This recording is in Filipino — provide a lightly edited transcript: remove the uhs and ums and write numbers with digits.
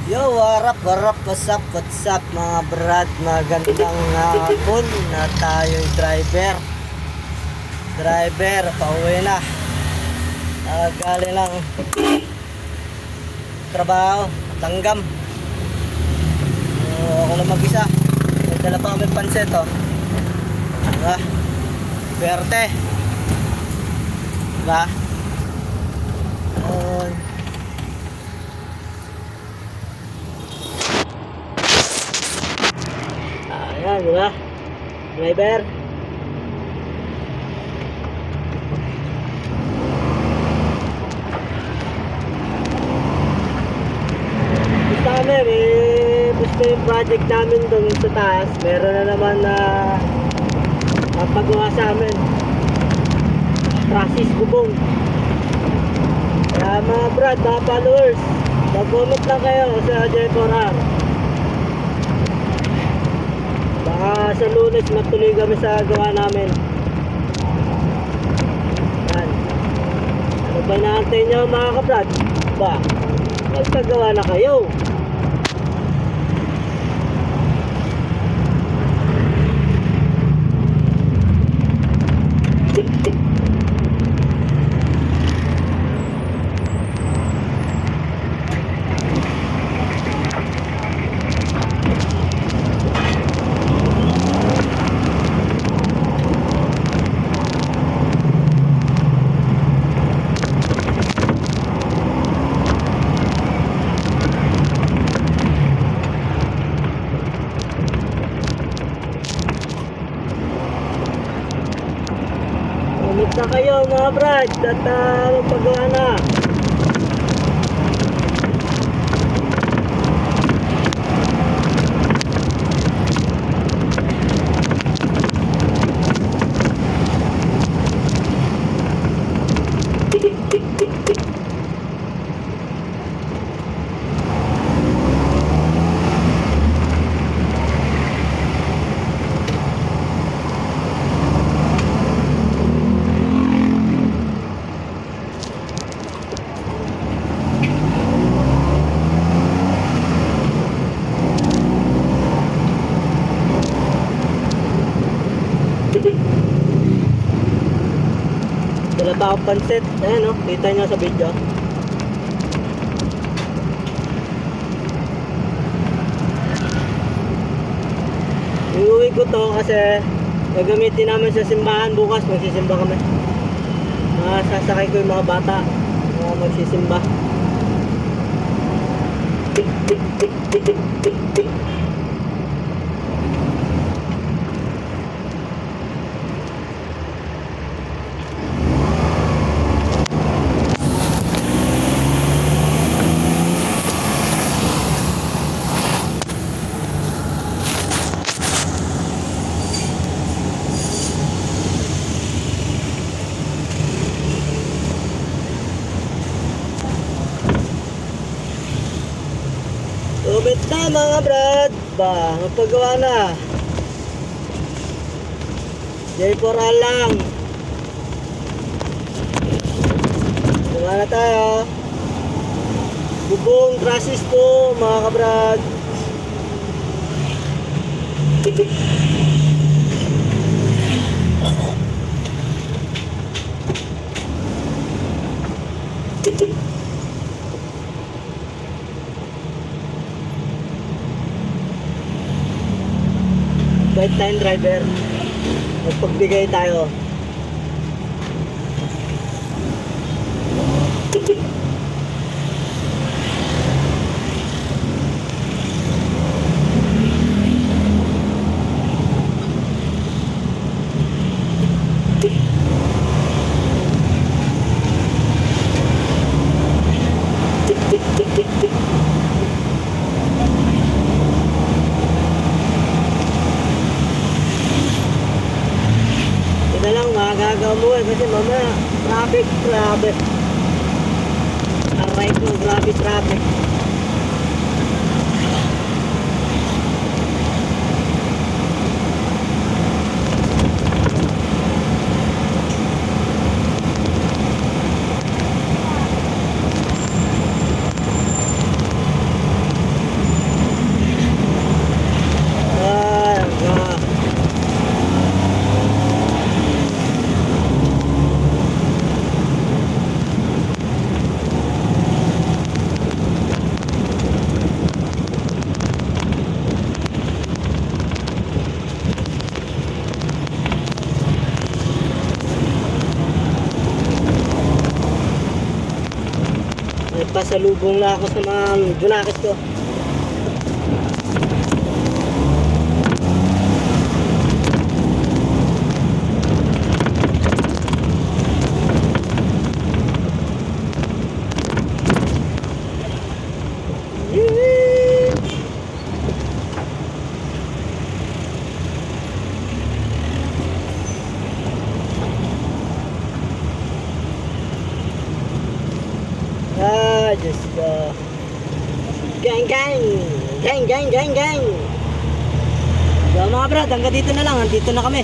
Yo, what's up mga brad, magandang hapon na tayo'y driver, pauwi na. Galing lang trabaho, tanggam. Ako lang mag-isa. May dala pa kami pansit, oh. Diba? Berte. Diba? Ayan, diba? Driver. Basta yung project namin doon sa taas, meron na naman na pagawa sa amin. Trasis bubong. Kaya mga brad, mga followers, mag-comment lang kayo sa J4R. Baka sa Lunes matuloy kami sa gawa namin. Yan. Ano ba inaantay nyo mga kabrad? Ba, magpagawa na kayo. Umit na kayo mga brad at magpagawa na. Dala pa akong pansit. Ayan, oh, kita nyo sa video. Iuwi ko to kasi gagamitin namin sa simbahan bukas. Magsisimba kami. Sasakay ko yung mga bata magsisimba. Umit na mga brad. Ba, magpagawa na. J4R lang. Gawa na tayo. Bubong, trasis po mga kabrad. Right time driver. Magpagbigay tayo. Ito lang magagawa mo kasi mamaya traffic, grabe. Aray ko, grabe traffic. salubong na ako sa mga junakis ko. Ah, Diyos ko. Gang, gang! Gang, gang, gang, gang! So mga brad, hanggang dito na lang. Andito na kami.